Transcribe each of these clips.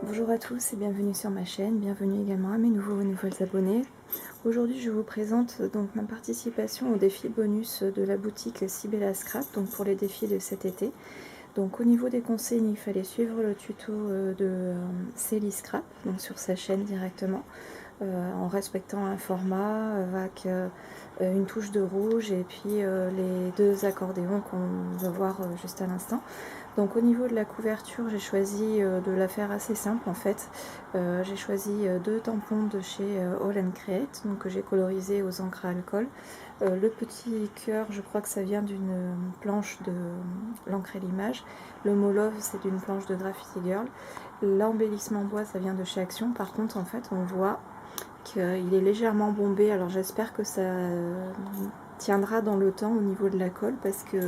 Bonjour à tous et bienvenue sur ma chaîne, bienvenue également à mes nouveaux et nouvelles abonnés. Aujourd'hui je vous présente donc ma participation au défi bonus de la boutique Sibella Scrap, donc pour les défis de cet été. Donc au niveau des consignes, il fallait suivre le tuto de Célie Scrap, donc sur sa chaîne directement, en respectant un format avec une touche de rouge et puis les deux accordéons qu'on va voir juste à l'instant. Donc au niveau de la couverture, j'ai choisi de la faire assez simple en fait. J'ai choisi deux tampons de chez All & Create, donc que j'ai colorisé aux encres à alcool. Le petit cœur, je crois que ça vient d'une planche de l'encre et l'image. Le mot Love, c'est d'une planche de Graffiti Girl. L'embellissement bois, ça vient de chez Action. Par contre, en fait, on voit qu'il est légèrement bombé. Alors j'espère que ça tiendra dans le temps au niveau de la colle parce que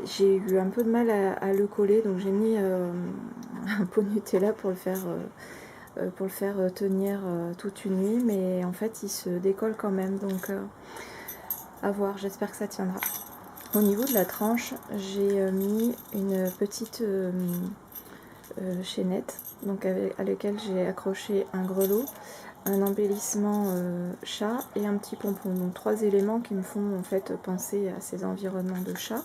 j'ai eu un peu de mal à le coller, donc j'ai mis un pot de Nutella pour le faire tenir toute une nuit, mais en fait il se décolle quand même, donc à voir, j'espère que ça tiendra. Au niveau de la tranche, j'ai mis une petite chaînette, donc à laquelle j'ai accroché un grelot, un embellissement chat et un petit pompon, donc trois éléments qui me font en fait penser à ces environnements de chat.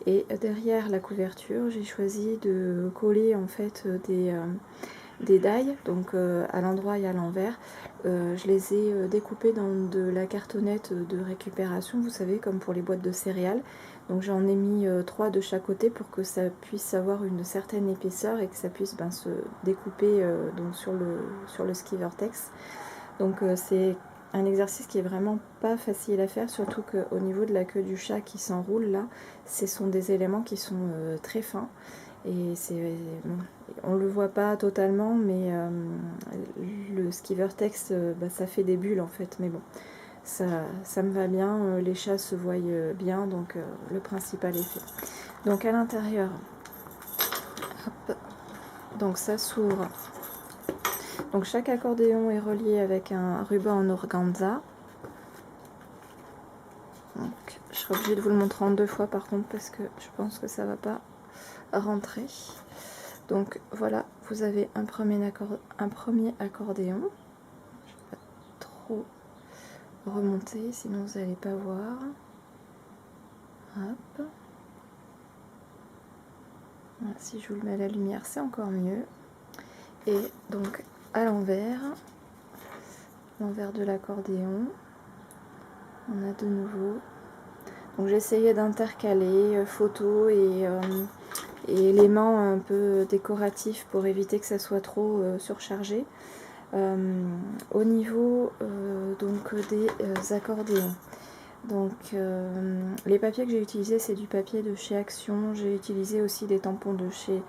Et derrière la couverture, j'ai choisi de coller en fait des dailles, donc à l'endroit et à l'envers. Je les ai découpées dans de la cartonnette de récupération, vous savez, comme pour les boîtes de céréales. Donc j'en ai mis 3 de chaque côté pour que ça puisse avoir une certaine épaisseur et que ça puisse se découper donc sur le ski Vertex. Donc c'est un exercice qui est vraiment pas facile à faire, surtout qu'au niveau de la queue du chat qui s'enroule là, ce sont des éléments qui sont très fins. Et bon, on le voit pas totalement, mais le ski Vertex, ça fait des bulles en fait. Mais bon, ça me va bien, les chats se voient bien, donc le principal est fait. Donc à l'intérieur, donc ça s'ouvre. Donc chaque accordéon est relié avec un ruban en organza. Donc, je serai obligée de vous le montrer en deux fois par contre parce que je pense que ça va pas rentrer. Donc voilà, vous avez un premier accordéon. Je vais pas trop remonter sinon vous n'allez pas voir. Hop. Voilà, si je vous le mets à la lumière c'est encore mieux. Et donc à l'envers de l'accordéon, on a de nouveau. Donc j'ai essayé d'intercaler photos et éléments un peu décoratifs pour éviter que ça soit trop surchargé. Au niveau donc des accordéons. Donc les papiers que j'ai utilisés, c'est du papier de chez Action. J'ai utilisé aussi des tampons de chez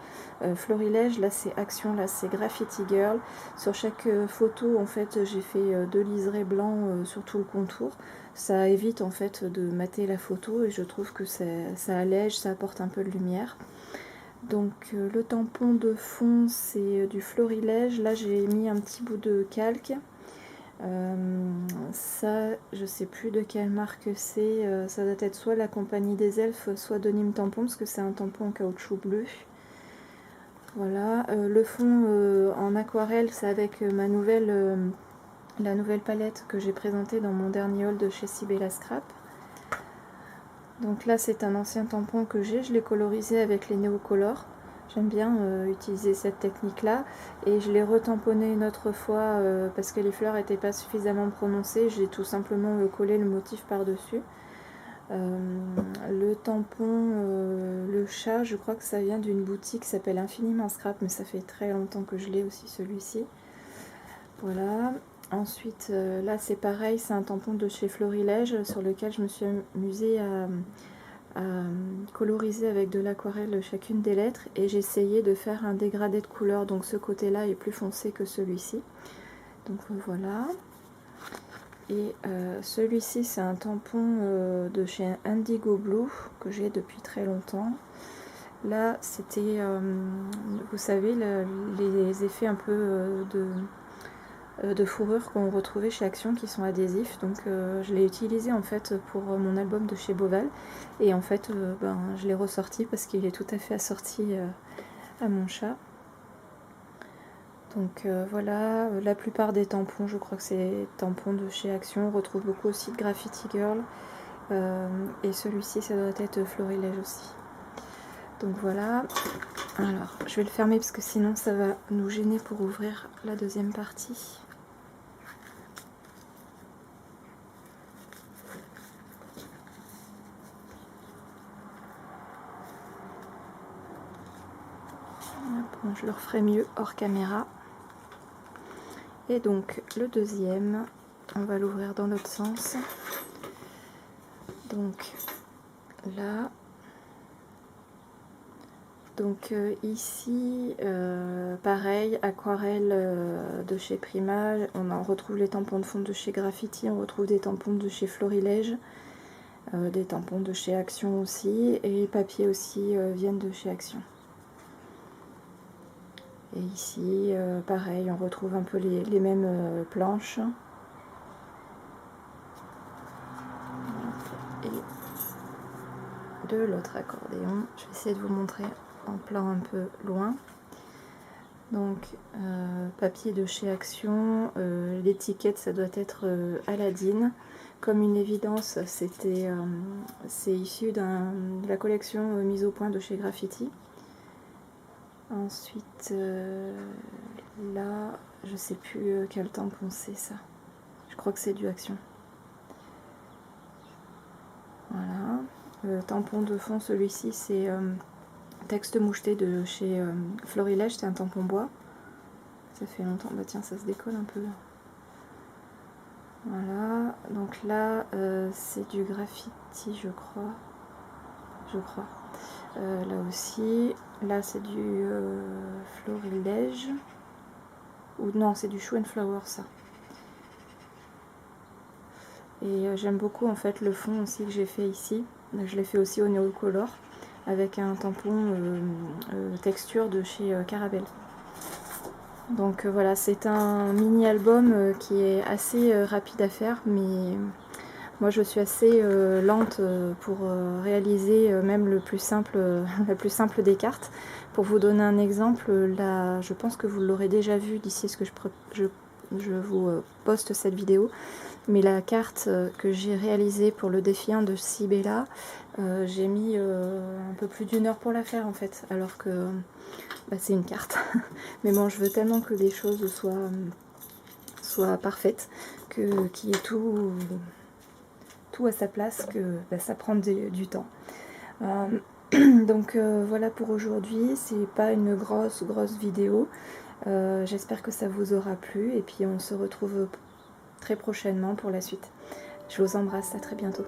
Florilège. Là c'est Action, là c'est Graffiti Girl. Sur chaque photo en fait j'ai fait deux liserés blancs sur tout le contour. Ça évite en fait de mater la photo et je trouve que ça allège, ça apporte un peu de lumière. Donc le tampon de fond c'est du Florilège. Là j'ai mis un petit bout de calque. Ça je sais plus de quelle marque c'est, ça doit être soit la compagnie des elfes soit de Nîmes Tampon parce que c'est un tampon en caoutchouc bleu. Voilà, le fond en aquarelle c'est avec la nouvelle palette que j'ai présentée dans mon dernier haul de chez Sibella Scrap. Donc là c'est un ancien tampon que je l'ai colorisé avec les Neocolor. J'aime bien utiliser cette technique là et je l'ai retamponné une autre fois parce que les fleurs n'étaient pas suffisamment prononcées. J'ai tout simplement collé le motif par dessus. Le tampon, le chat, je crois que ça vient d'une boutique qui s'appelle Infiniment Scrap, mais ça fait très longtemps que je l'ai aussi celui-ci. Voilà. Ensuite là c'est pareil, c'est un tampon de chez Florilège sur lequel je me suis amusée à coloriser avec de l'aquarelle chacune des lettres et j'ai essayé de faire un dégradé de couleur, donc ce côté là est plus foncé que celui-ci. Donc voilà. Et celui-ci c'est un tampon de chez Indigo Blue que j'ai depuis très longtemps. Là c'était vous savez les effets un peu de fourrure qu'on retrouvait chez Action qui sont adhésifs, donc je l'ai utilisé en fait pour mon album de chez Beauval et en fait je l'ai ressorti parce qu'il est tout à fait assorti à mon chat. Donc voilà, la plupart des tampons, je crois que c'est tampons de chez Action. On retrouve beaucoup aussi de Graffiti Girl. Et celui-ci, ça doit être Florilège aussi. Donc voilà. Alors, je vais le fermer parce que sinon ça va nous gêner pour ouvrir la deuxième partie. Bon, je le referai mieux hors caméra. Et donc le deuxième, on va l'ouvrir dans l'autre sens. Donc là, donc ici, pareil, aquarelle de chez Prima. On en retrouve les tampons de fond de chez Graffiti, on retrouve des tampons de chez Florilège, des tampons de chez Action aussi, et les papiers aussi viennent de chez Action. Et ici, pareil, on retrouve un peu les mêmes planches. Et de l'autre accordéon, je vais essayer de vous montrer en plan un peu loin. Donc, papier de chez Action, l'étiquette ça doit être Aladdin. Comme une évidence, c'est issu de la collection mise au point de chez Graffiti. Ensuite, là, je sais plus quel tampon c'est ça. Je crois que c'est du Action. Voilà. Le tampon de fond, celui-ci, c'est texte moucheté de chez Florilège, c'est un tampon bois. Ça fait longtemps. Bah tiens, ça se décolle un peu. Voilà. Donc là, c'est du Graffiti, je crois. Là aussi. Là, c'est du Florilège. Ou non, c'est du Shoe and Flower, ça. Et j'aime beaucoup en fait le fond aussi que j'ai fait ici. Je l'ai fait aussi au Neocolor avec un tampon texture de chez Carabel. Donc voilà, c'est un mini album qui est assez rapide à faire, mais moi je suis assez lente pour réaliser même le plus simple, la plus simple des cartes. Pour vous donner un exemple, là, je pense que vous l'aurez déjà vu d'ici ce que je vous poste cette vidéo. Mais la carte que j'ai réalisée pour le défi 1 de Sibella, j'ai mis un peu plus d'1 heure pour la faire en fait, alors que bah, c'est une carte. Mais bon, je veux tellement que les choses soient parfaites, qu'il y ait tout à sa place, que bah, ça prend du temps. Donc voilà pour aujourd'hui, c'est pas une grosse vidéo. J'espère que ça vous aura plu et puis on se retrouve très prochainement pour la suite. Je vous embrasse, à très bientôt.